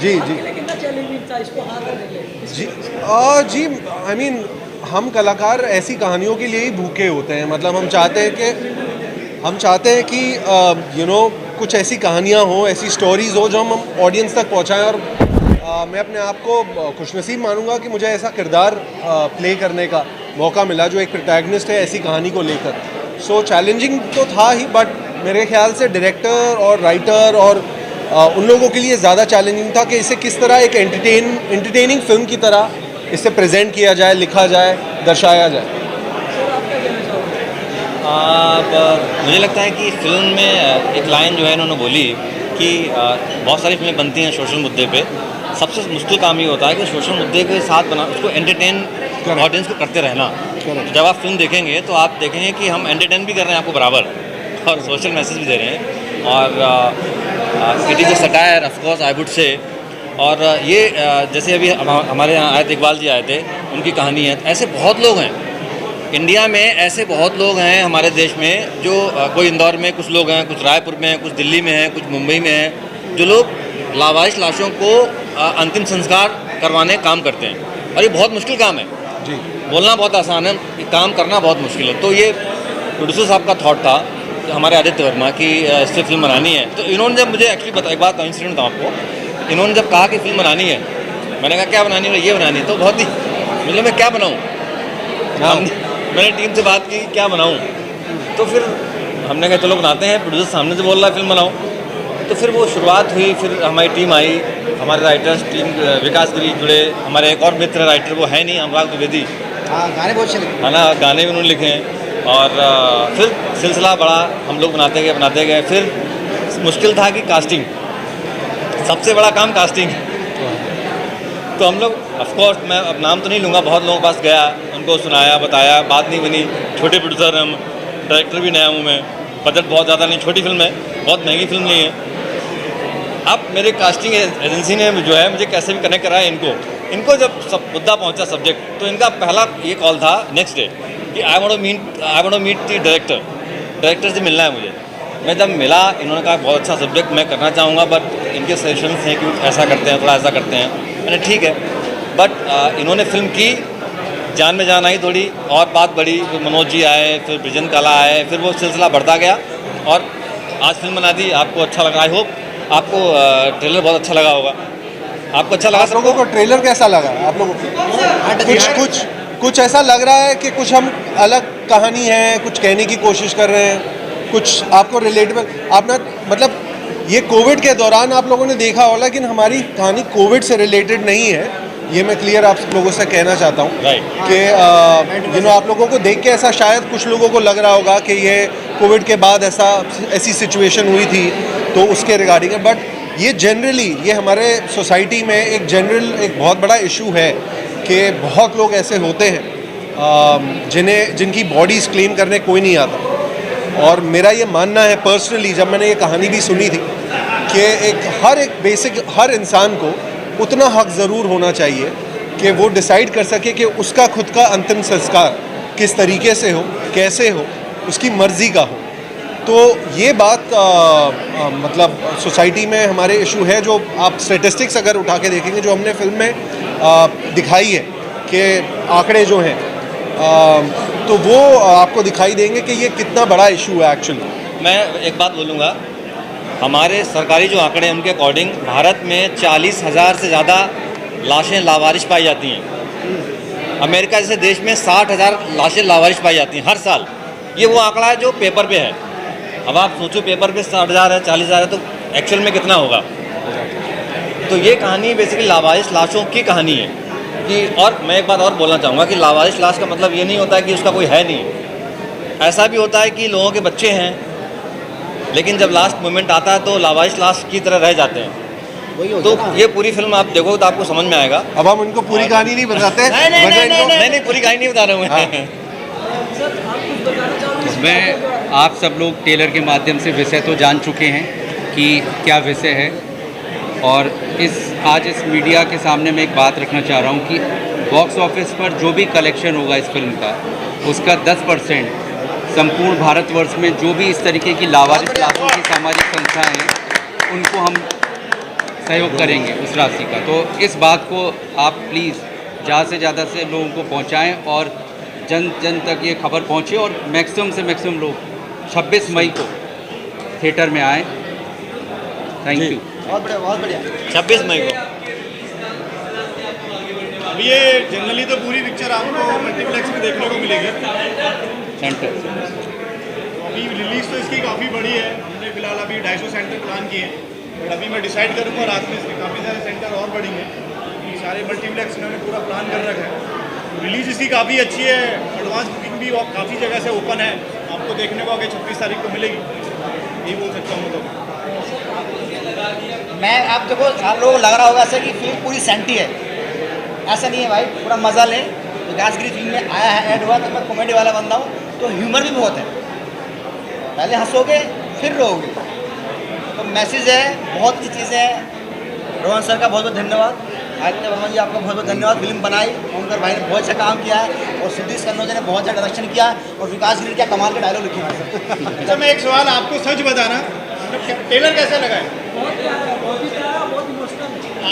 जी जी कितना चैलेंजिंग था इसको हाथ करने के लिए? जी आई मीन हम कलाकार ऐसी कहानियों के लिए ही भूखे होते हैं। मतलब हम चाहते हैं कि कुछ ऐसी कहानियाँ हों, ऐसी स्टोरीज़ हो जो हम ऑडियंस तक पहुँचाएं। और मैं अपने आप को खुशनसीब मानूंगा कि मुझे ऐसा किरदार प्ले करने का मौका मिला जो एक प्रोटैगनिस्ट है ऐसी कहानी को लेकर। सो चैलेंजिंग तो था ही, बट मेरे ख्याल से डायरेक्टर और राइटर और उन लोगों के लिए ज़्यादा चैलेंजिंग था कि इसे किस तरह एक एंटरटेनिंग फिल्म की तरह इसे प्रेजेंट किया जाए, लिखा जाए, दर्शाया जाए। मुझे लगता है कि फिल्म में एक लाइन जो है इन्होंने बोली कि बहुत सारी फिल्में बनती हैं सोशल मुद्दे पे। सबसे मुश्किल काम ये होता है कि सोशल मुद्दे के साथ बना उसको एंटरटेन ऑडियंस को करते रहना। जब आप फिल्म देखेंगे तो आप देखेंगे कि हम एंटरटेन भी कर रहे हैं आपको बराबर और सोशल मैसेज भी दे रहे हैं। और it is a satire of course I would say. और ये जैसे अभी हमारे यहाँ आए थे, इकबाल जी आए थे, उनकी कहानी है। ऐसे बहुत लोग हैं इंडिया में, ऐसे बहुत लोग हैं हमारे देश में जो कोई इंदौर में कुछ लोग हैं, कुछ रायपुर में हैं, कुछ दिल्ली में हैं, कुछ मुंबई में हैं, जो लोग लावारिस लाशों को अंतिम संस्कार करवाने काम करते हैं। और ये बहुत मुश्किल काम है जी। बोलना बहुत आसान है, काम करना बहुत मुश्किल है। तो ये प्रोड्यूसर साहब का थॉट था हमारे आदित्य वर्मा की इससे फिल्म बनानी है। तो इन्होंने जब मुझे एक्चुअली एक बात का इंसिडेंट था आपको, इन्होंने जब कहा कि फिल्म बनानी है, मैंने कहा क्या बनानी है? ये बनानी है। तो बहुत ही मतलब मैं क्या बनाऊँ? मैंने टीम से बात की क्या बनाऊँ, तो फिर हमने कहा चलो बनाते हैं। प्रोड्यूसर सामने से बोल रहा है फिल्म बनाओ, तो फिर वो शुरुआत हुई। फिर हमारी टीम आई, हमारे राइटर्स टीम विकास गिरी जुड़े, हमारे एक और मित्र राइटर वो है नहीं, अनुराग द्विवेदी। गाने बहुत चले, है ना, गाने भी उन्होंने लिखे हैं। और फिर सिलसिला बड़ा, हम लोग बनाते गए। फिर मुश्किल था कि कास्टिंग, सबसे बड़ा काम कास्टिंग। तो हम लोग ऑफकोर्स, मैं अब नाम तो नहीं लूँगा, बहुत लोगों के पास गया, उनको सुनाया, बताया, बात नहीं बनी। छोटे प्रोड्यूसर हम, डायरेक्टर भी नया हूँ मैं, बजट बहुत ज़्यादा नहीं, छोटी फिल्म है, बहुत महंगी फिल्म नहीं है। अब मेरे कास्टिंग एजेंसी ने जो है मुझे कैसे भी कनेक्ट कराया इनको जब सब मुद्दा पहुंचा सब्जेक्ट, तो इनका पहला ये कॉल था नेक्स्ट डे कि I want to meet the director से मिलना है मुझे। मैं जब मिला, इन्होंने कहा बहुत अच्छा सब्जेक्ट, मैं करना चाहूँगा, बट इनके सजेशंस हैं कि ऐसा करते हैं, थोड़ा ऐसा करते हैं। मैंने ठीक है, बट इन्होंने फिल्म की, जान में जान आई थोड़ी, और बात बढ़ी। फिर मनोज जी आए, फिर ब्रिजन कला आए, फिर वो सिलसिला बढ़ता गया और आज फिल्म बना दी। आपको अच्छा लगा, आई होप आपको ट्रेलर बहुत अच्छा लगा होगा। आपको अच्छा लगा? आप लोगों को ट्रेलर कैसा लगा? आप लोगों को कुछ ऐसा लग रहा है कि कुछ हम अलग कहानी है, कुछ कहने की कोशिश कर रहे हैं, कुछ आपको रिलेटेबल? आपने मतलब ये कोविड के दौरान आप लोगों ने देखा होगा, लेकिन हमारी कहानी कोविड से रिलेटेड नहीं है, ये मैं क्लियर आप लोगों से कहना चाहता हूँ। कि आप लोगों को देख के ऐसा शायद कुछ लोगों को लग रहा होगा कि ये कोविड के बाद ऐसी सिचुएशन हुई थी तो उसके रिगार्डिंग है। बट ये जनरली ये हमारे सोसाइटी में एक बहुत बड़ा इशू है कि बहुत लोग ऐसे होते हैं जिनकी बॉडीज़ क्लेम करने कोई नहीं आता। और मेरा ये मानना है पर्सनली, जब मैंने ये कहानी भी सुनी थी, कि हर इंसान को उतना हक ज़रूर होना चाहिए कि वो डिसाइड कर सके कि उसका खुद का अंतिम संस्कार किस तरीके से हो, कैसे हो, उसकी मर्ज़ी का हो। तो ये बात मतलब सोसाइटी में हमारे इशू है। जो आप स्टेटिस्टिक्स अगर उठा के देखेंगे, जो हमने फिल्म में दिखाई है कि आंकड़े जो हैं, तो वो आपको दिखाई देंगे कि ये कितना बड़ा इशू है एक्चुअली। मैं एक बात बोलूँगा, हमारे सरकारी जो आंकड़े हैं उनके अकॉर्डिंग भारत में 40,000 से ज़्यादा लाशें लावारिश पाई जाती हैं। अमेरिका जैसे देश में 60,000 लाशें लावारिश पाई जाती हैं हर साल। ये वो आंकड़ा है जो पेपर पे है। अब आप सोचो, पेपर पे 60,000 है, 40,000 है, तो एक्चुअल में कितना होगा? तो ये कहानी बेसिकली लावारिस लाशों की कहानी है कि। और मैं एक बात और बोलना चाहूँगा कि लावारिस लाश का मतलब ये नहीं होता है कि उसका कोई है नहीं। ऐसा भी होता है कि लोगों के बच्चे हैं, लेकिन जब लास्ट मोमेंट आता है तो लावारिस लाश की तरह रह जाते हैं। तो ये पूरी फिल्म आप देखो तो आपको समझ में आएगा। अब हम उनको पूरी कहानी नहीं बताते। नहीं, पूरी कहानी नहीं बता रहा हूँ मैं। इसमें आप सब लोग ट्रेलर के माध्यम से विषय तो जान चुके हैं कि क्या विषय है। और आज इस मीडिया के सामने मैं एक बात रखना चाह रहा हूँ कि बॉक्स ऑफिस पर जो भी कलेक्शन होगा इस फिल्म का, उसका 10% संपूर्ण भारतवर्ष में जो भी इस तरीके की लावारिस लाशों की सामाजिक संस्थाएं हैं, उनको हम सहयोग करेंगे उस राशि का। तो इस बात को आप प्लीज़ ज़्यादा से ज़्यादा से लोगों को पहुंचाएं और जन जन तक ये खबर पहुंचे और मैक्सिमम से मैक्सिमम लोग 26 मई को थिएटर में आएँ। Thank you. बहुत बढ़िया 26 मई को। अब ये जनरली तो पूरी पिक्चर आपको मल्टीप्लेक्स में देखने को मिलेगी। सेंटर अभी रिलीज तो इसकी काफ़ी बड़ी है, हमने फिलहाल अभी 250 सेंटर प्लान किए हैं, बट अभी मैं डिसाइड करूँगा रात में इसके काफ़ी सारे सेंटर और बढ़ेंगे। सारे मल्टीप्लेक्स इन्होंने पूरा प्लान कर रखा है। रिलीज इसकी काफ़ी अच्छी है, एडवांस बुकिंग भी काफ़ी जगह से ओपन है, आपको देखने को आगे 26 तारीख को मिलेगी, यही बोल सकता हूँ। तो मैं आप देखो, आप लोगों को लग रहा होगा ऐसा कि फिल्म पूरी सेंटी है, ऐसा नहीं है भाई, पूरा मज़ा ले। विकासगिरी फिल्म में आया है, ऐड हुआ तो मैं कॉमेडी वाला बंदा हूँ, तो ह्यूमर भी बहुत है, पहले हंसोगे फिर रोओगे, तो मैसेज है, बहुत अच्छी चीज़ें हैं। रोहन सर का बहुत बहुत धन्यवाद, आदित्य वर्मा जी आपका बहुत बहुत धन्यवाद। फिल्म बनाई, ओमकार भाई ने बहुत अच्छा काम किया है, और सिद्धेश कन्नौज ने बहुत अच्छा डायरेक्शन किया, और विकासगिरी क्या कमाल के डायलॉग लिखे हैं। अच्छा, मैं एक सवाल आपको सच बताना, मतलब ट्रेलर कैसा लगा है?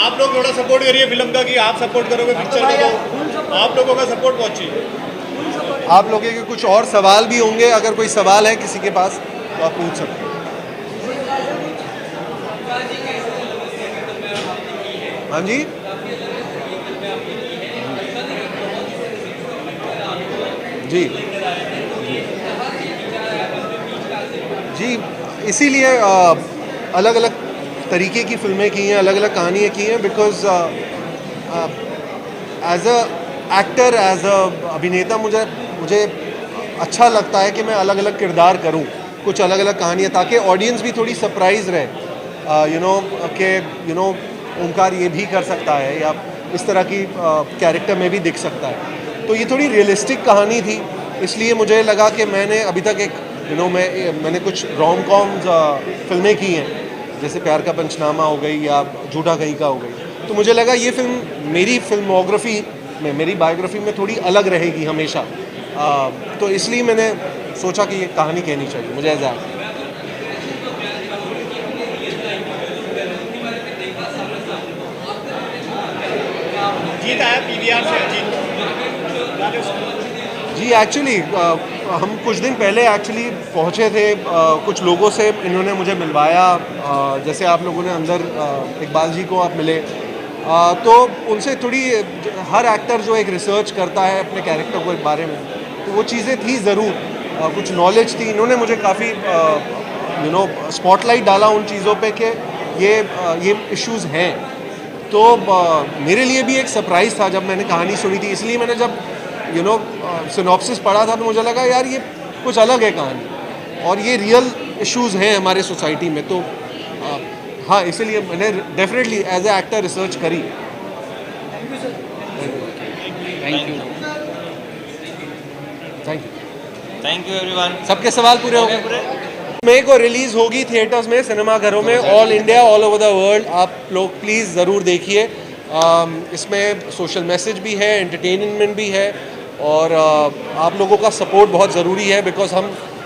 आप लोग थोड़ा सपोर्ट करिए फिल्म का, कि आप सपोर्ट करोगे पिक्चर को, तो आप लोगों का सपोर्ट बहुत चाहिए। आप लोगों के कुछ और सवाल भी होंगे, अगर कोई सवाल है किसी के पास तो आप पूछ सकते हैं। हाँ जी, जी जी, इसीलिए अलग अलग तरीके की फिल्में की हैं, अलग अलग कहानियाँ की हैं, because as a actor, as a अभिनेता मुझे अच्छा लगता है कि मैं अलग अलग किरदार करूं, कुछ अलग अलग कहानियाँ, ताकि ऑडियंस भी थोड़ी सरप्राइज रहे, यू नो ओमकार ये भी कर सकता है, या इस तरह की कैरेक्टर में भी दिख सकता है। तो ये थोड़ी रियलिस्टिक कहानी थी, इसलिए मुझे लगा कि मैंने अभी तक एक मैंने कुछ रोम कॉम्स फिल्में की हैं, जैसे प्यार का पंचनामा हो गई या झूठा कहीं का हो गई, तो मुझे लगा ये फिल्म मेरी फिल्मोग्राफी में, मेरी बायोग्राफी में थोड़ी अलग रहेगी हमेशा, तो इसलिए मैंने सोचा कि ये कहानी कहनी चाहिए मुझे एज एक्टर। जीत आया पीवीआर से, जीत जी, एक्चुअली हम कुछ दिन पहले एक्चुअली पहुँचे थे, कुछ लोगों से इन्होंने मुझे मिलवाया, जैसे आप लोगों ने अंदर इकबाल जी को आप मिले, तो उनसे थोड़ी, हर एक्टर जो एक रिसर्च करता है अपने कैरेक्टर के बारे में, तो वो चीज़ें थी ज़रूर, कुछ नॉलेज थी, इन्होंने मुझे काफ़ी स्पॉटलाइट डाला उन चीज़ों पे कि ये इश्यूज़ हैं, तो मेरे लिए भी एक सरप्राइज़ था जब मैंने कहानी सुनी थी, इसलिए मैंने जब सिनॉप्सिस पढ़ा था तो मुझे लगा यार ये कुछ अलग है कहानी, और ये रियल इश्यूज़ हैं हमारे सोसाइटी में, तो हाँ, इसलिए मैंने definitely as a actor research करी। Thank you. Thank you, thank you everyone. सबके सवाल पूरे हो गए। मई को रिलीज़ होगी थिएटर्स में, सिनेमाघरों में, all India, all over the world. आप लोग प्लीज़ ज़रूर देखिए, इसमें सोशल मैसेज भी है, एंटरटेनमेंट भी है, और आप लोगों का सपोर्ट बहुत ज़रूरी है, बिकॉज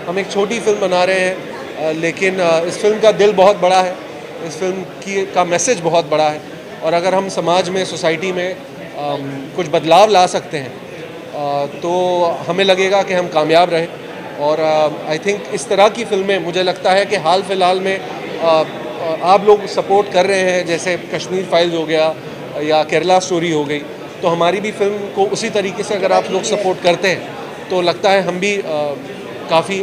हम एक छोटी फिल्म बना रहे हैं, लेकिन इस फिल्म का दिल बहुत बड़ा है, इस फिल्म का मैसेज बहुत बड़ा है, और अगर हम समाज में, सोसाइटी में कुछ बदलाव ला सकते हैं तो हमें लगेगा कि हम कामयाब रहे। और आई थिंक इस तरह की फिल्में, मुझे लगता है कि हाल फिलहाल में आप लोग सपोर्ट कर रहे हैं, जैसे कश्मीर फाइल्स हो गया या केरला स्टोरी हो गई, तो हमारी भी फिल्म को उसी तरीके से अगर आप लोग सपोर्ट करते हैं तो लगता है हम भी काफ़ी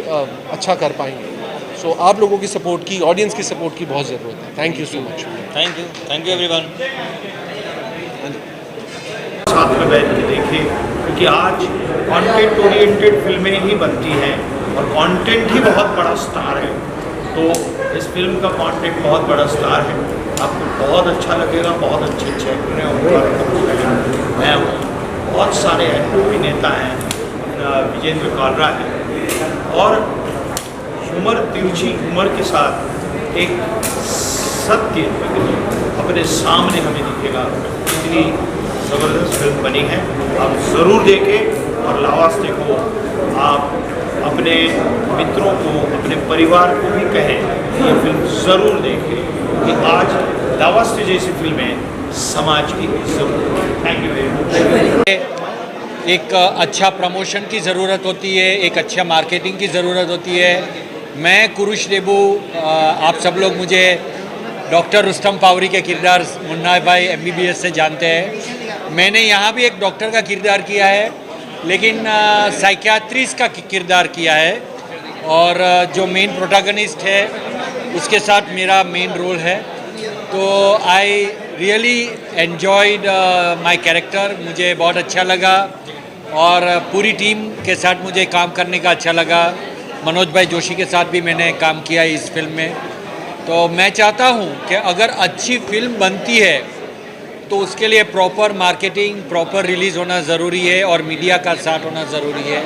अच्छा कर पाएंगे। सो आप लोगों की सपोर्ट की, ऑडियंस की सपोर्ट की बहुत ज़रूरत है। Thank you so much. Thank you everyone. साथ में बैठ के देखें, क्योंकि आज कंटेंट ओरिएंटेड फिल्में ही बनती हैं और कंटेंट ही बहुत बड़ा स्टार है। तो इस फिल्म का कंटेंट बहुत बड़ा स्टार है, आपको बहुत अच्छा लगेगा। बहुत अच्छे एक्टर हैं, मैं हूँ, बहुत सारे अभिनेता हैं, विजेंद्र कालरा है, और ह्यूमर, तिरछी ह्यूमर के साथ एक सत्य अपने सामने हमें दिखेगा। इतनी ज़बरदस्त फिल्म बनी है, आप ज़रूर देखें। और लावास्ते को आप अपने मित्रों को, अपने परिवार को भी कहें कि ये फिल्म ज़रूर देखें, कि आज लावास्ते जैसी फिल्में समाज की जरूरत। Thank you very much. एक अच्छा प्रमोशन की ज़रूरत होती है, एक अच्छा मार्केटिंग की ज़रूरत होती है। मैं कुरुश देबू, आप सब लोग मुझे डॉक्टर रुस्तम पावरी के किरदार मुन्ना भाई MBBS से जानते हैं। मैंने यहाँ भी एक डॉक्टर का किरदार किया है, लेकिन साइकियाट्रिस्ट का किरदार किया है, और जो मेन प्रोटैगनिस्ट है उसके साथ मेरा मेन रोल है। तो I really enjoyed my character, मुझे बहुत अच्छा लगा, और पूरी टीम के साथ मुझे काम करने का अच्छा लगा। मनोज भाई जोशी के साथ भी मैंने काम किया है इस फिल्म में। तो मैं चाहता हूँ कि अगर अच्छी फिल्म बनती है तो उसके लिए प्रॉपर मार्केटिंग, प्रॉपर रिलीज़ होना ज़रूरी है, और मीडिया का साथ होना ज़रूरी है।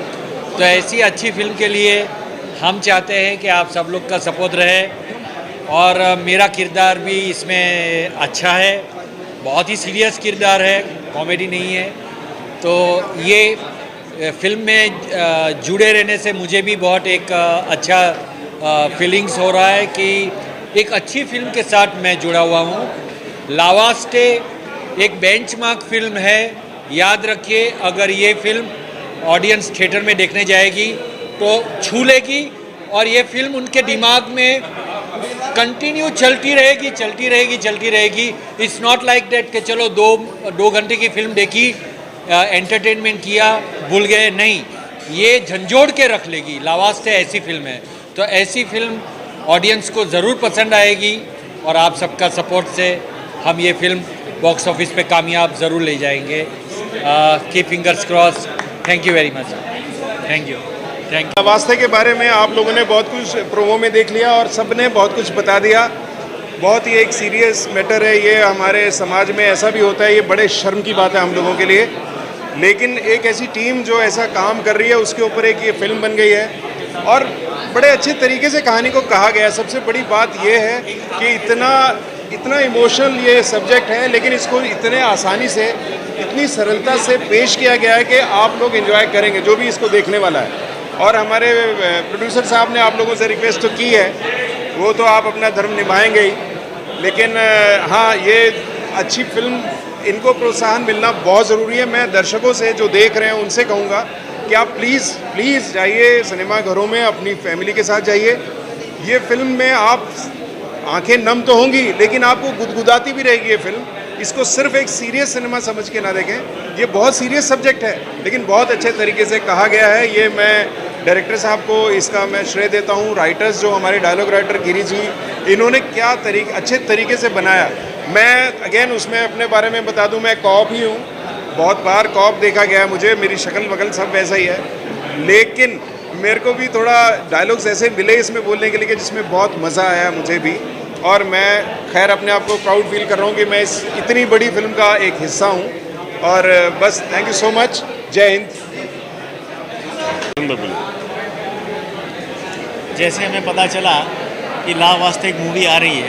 तो ऐसी अच्छी फिल्म के लिए हम चाहते हैं कि आप सब लोग का सपोर्ट रहे, और मेरा किरदार भी इसमें अच्छा है, बहुत ही सीरियस किरदार है, कॉमेडी नहीं है। तो ये फिल्म में जुड़े रहने से मुझे भी बहुत एक अच्छा फीलिंग्स हो रहा है कि एक अच्छी फिल्म के साथ मैं जुड़ा हुआ हूँ। लावास्ते एक बेंचमार्क फिल्म है, याद रखिए, अगर ये फिल्म ऑडियंस थिएटर में देखने जाएगी तो छू लेगी, और ये फिल्म उनके दिमाग में कंटिन्यू चलती रहेगी, चलती रहेगी, चलती रहेगी। इट्स नॉट लाइक दैट कि चलो दो घंटे की फिल्म देखी, एंटरटेनमेंट किया, भूल गए, नहीं, ये झंझोड़ के रख लेगी। लावास्ते ऐसी फिल्म है, तो ऐसी फिल्म ऑडियंस को ज़रूर पसंद आएगी, और आप सबका सपोर्ट से हम ये फिल्म बॉक्स ऑफिस पे कामयाब ज़रूर ले जाएंगे। Keep fingers cross. Thank you very much. Thank you. Thank you. लावास्ते के बारे में आप लोगों ने बहुत कुछ प्रोमो में देख लिया, और सब ने बहुत कुछ बता दिया। बहुत ही एक सीरियस मैटर है ये, हमारे समाज में ऐसा भी होता है, ये बड़े शर्म की बात है हम लोगों के लिए। लेकिन एक ऐसी टीम जो ऐसा काम कर रही है, उसके ऊपर एक ये फिल्म बन गई है, और बड़े अच्छे तरीके से कहानी को कहा गया है। सबसे बड़ी बात ये है कि इतना इमोशनल ये सब्जेक्ट है, लेकिन इसको इतने आसानी से, इतनी सरलता से पेश किया गया है कि आप लोग एंजॉय करेंगे, जो भी इसको देखने वाला है। और हमारे प्रोड्यूसर साहब ने आप लोगों से रिक्वेस्ट तो की है, वो तो आप अपना धर्म निभाएंगे ही, लेकिन हाँ, ये अच्छी फिल्म, इनको प्रोत्साहन मिलना बहुत ज़रूरी है। मैं दर्शकों से जो देख रहे हैं उनसे कहूँगा कि आप प्लीज़ जाइए सिनेमा घरों में, अपनी फैमिली के साथ जाइए। ये फिल्म में आप आंखें नम तो होंगी, लेकिन आपको गुदगुदाती भी रहेगी ये फिल्म। इसको सिर्फ एक सीरियस सिनेमा समझ के ना देखें, ये बहुत सीरियस सब्जेक्ट है, लेकिन बहुत अच्छे तरीके से कहा गया है। ये मैं डायरेक्टर साहब को इसका मैं श्रेय देता हूँ। राइटर्स जो हमारे डायलॉग राइटर गिरी जी, इन्होंने क्या अच्छे तरीके से बनाया। मैं अगेन उसमें अपने बारे में बता दूं, मैं कॉप ही हूं, बहुत बार कॉप देखा गया है मुझे, मेरी शक्ल वगल सब वैसा ही है, लेकिन मेरे को भी थोड़ा डायलॉग्स ऐसे मिले इसमें बोलने के लिए कि जिसमें बहुत मज़ा आया मुझे भी। और मैं खैर अपने आप को प्राउड फील कर रहा हूं कि मैं इस इतनी बड़ी फिल्म का एक हिस्सा हूं। और बस थैंक यू सो मच। जय हिंद। जैसे हमें पता चला कि लावास्ते एक मूवी आ रही है,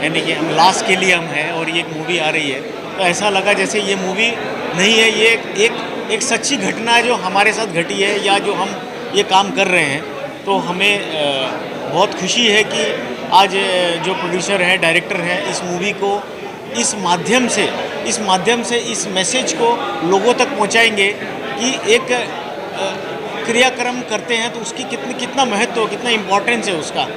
यानी कि हम लास्ट के लिए हम हैं, और ये एक मूवी आ रही है, तो ऐसा लगा जैसे ये मूवी नहीं है, ये एक सच्ची घटना है जो हमारे साथ घटी है, या जो हम ये काम कर रहे हैं। तो हमें बहुत खुशी है कि आज जो प्रोड्यूसर हैं, डायरेक्टर हैं, इस मूवी को इस माध्यम से इस मैसेज को लोगों तक पहुंचाएंगे कि एक क्रियाक्रम करते हैं तो उसकी कितना महत्व, कितना इम्पोर्टेंस है उसका।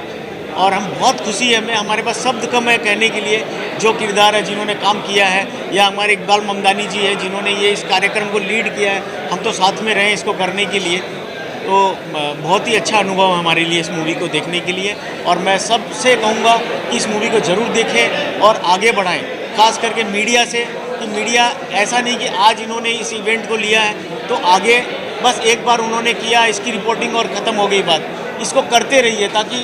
और हम बहुत खुशी है, हमारे पास शब्द कम है कहने के लिए जो किरदार है जिन्होंने काम किया है, या हमारे इकबाल ममदानी जी है जिन्होंने ये इस कार्यक्रम को लीड किया है, हम तो साथ में रहे इसको करने के लिए। तो बहुत ही अच्छा अनुभव हमारे लिए इस मूवी को देखने के लिए, और मैं सबसे कहूँगा कि इस मूवी को ज़रूर देखें और आगे बढ़ाएं, खास करके मीडिया से, कि मीडिया ऐसा नहीं कि आज इन्होंने इस इवेंट को लिया है तो आगे बस एक बार उन्होंने किया, इसकी रिपोर्टिंग और ख़त्म हो गई बात। इसको करते रहिए, ताकि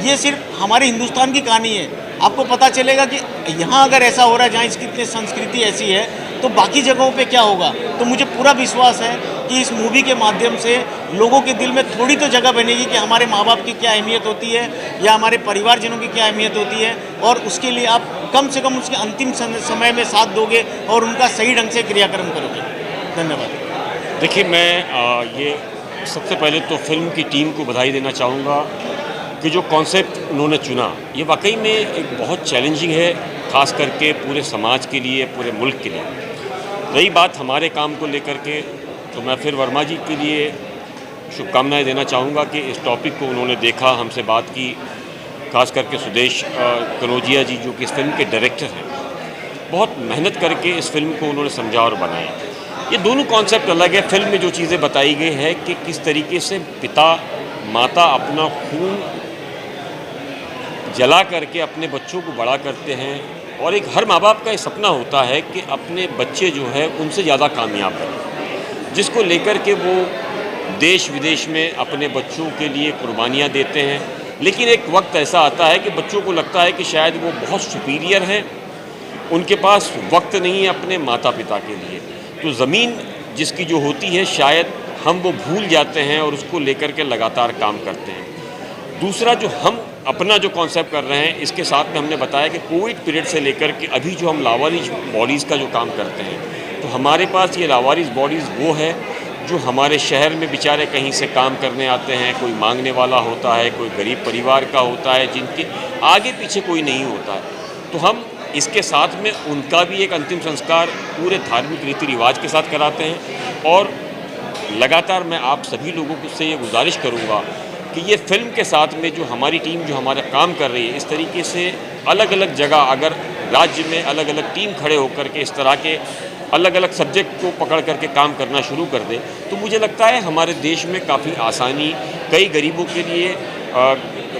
ये सिर्फ हमारे हिंदुस्तान की कहानी है। आपको पता चलेगा कि यहाँ अगर ऐसा हो रहा है, जहाँ इसकी संस्कृति ऐसी है, तो बाकी जगहों पे क्या होगा। तो मुझे पूरा विश्वास है कि इस मूवी के माध्यम से लोगों के दिल में थोड़ी तो जगह बनेगी कि हमारे माँ बाप की क्या अहमियत होती है, या हमारे परिवारजनों की क्या अहमियत होती है, और उसके लिए आप कम से कम उसके अंतिम समय में साथ दोगे और उनका सही ढंग से क्रियाक्रम करोगे। धन्यवाद। देखिए, मैं ये सबसे पहले तो फिल्म की टीम को बधाई देना चाहूँगा कि जो कॉन्सेप्ट उन्होंने चुना ये वाकई में एक बहुत चैलेंजिंग है, ख़ास करके पूरे समाज के लिए, पूरे मुल्क के लिए। रही बात हमारे काम को लेकर के, तो मैं फिर वर्मा जी के लिए शुभकामनाएं देना चाहूँगा कि इस टॉपिक को उन्होंने देखा, हमसे बात की, खास करके सुदेश कनौजिया जी जो कि इस फिल्म के डायरेक्टर हैं, बहुत मेहनत करके इस फिल्म को उन्होंने समझा और बनाया। ये दोनों कॉन्सेप्ट अलग है। फिल्म में जो चीज़ें बताई गई है कि किस तरीके से पिता माता अपना खून जला करके अपने बच्चों को बड़ा करते हैं, और एक हर माँ बाप का ये सपना होता है कि अपने बच्चे जो है उनसे ज़्यादा कामयाब बने, जिसको लेकर के वो देश विदेश में अपने बच्चों के लिए कुर्बानियाँ देते हैं। लेकिन एक वक्त ऐसा आता है कि बच्चों को लगता है कि शायद वो बहुत सुपीरियर हैं, उनके पास वक्त नहीं है अपने माता पिता के लिए, तो ज़मीन जिसकी जो होती है शायद हम वो भूल जाते हैं और उसको लेकर के लगातार काम करते हैं। दूसरा जो हम अपना जो कॉन्सेप्ट कर रहे हैं, इसके साथ में हमने बताया कि कोविड पीरियड से लेकर के अभी जो हम लावारिस बॉडीज़ का जो काम करते हैं, तो हमारे पास ये लावारिस बॉडीज़ वो है जो हमारे शहर में बेचारे कहीं से काम करने आते हैं, कोई मांगने वाला होता है, कोई गरीब परिवार का होता है, जिनके आगे पीछे कोई नहीं होता है। तो हम इसके साथ में उनका भी एक अंतिम संस्कार पूरे धार्मिक रीति रिवाज के साथ कराते हैं। और लगातार मैं आप सभी लोगों से ये गुजारिश करूँगा कि ये फिल्म के साथ में जो हमारी टीम जो हमारा काम कर रही है, इस तरीके से अलग अलग जगह अगर राज्य में अलग अलग टीम खड़े होकर के इस तरह के अलग अलग सब्जेक्ट को पकड़ करके काम करना शुरू कर दे, तो मुझे लगता है हमारे देश में काफ़ी आसानी, कई गरीबों के लिए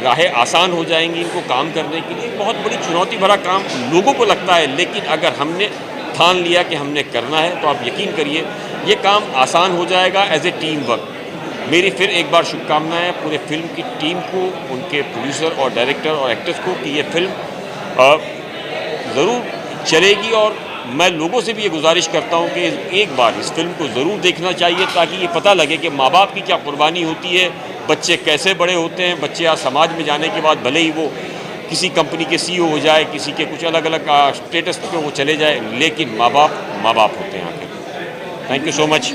राहें आसान हो जाएंगी इनको काम करने के लिए। बहुत बड़ी चुनौती भरा काम लोगों को लगता है, लेकिन अगर हमने ठान लिया कि हमने करना है तो आप यकीन करिए ये काम आसान हो जाएगा एज ए टीम वर्क। मेरी फिर एक बार शुभकामनाएं पूरे फिल्म की टीम को, उनके प्रोड्यूसर और डायरेक्टर और एक्टर्स को कि ये फिल्म ज़रूर चलेगी। और मैं लोगों से भी ये गुजारिश करता हूँ कि एक बार इस फिल्म को ज़रूर देखना चाहिए, ताकि ये पता लगे कि माँ बाप की क्या कुर्बानी होती है, बच्चे कैसे बड़े होते हैं। बच्चे आज समाज में जाने के बाद भले ही वो किसी कंपनी के CEO हो जाए, किसी के कुछ अलग अलग स्टेटस पे वो चले जाए, लेकिन माँ बाप होते हैं आखिर। Thank you so much.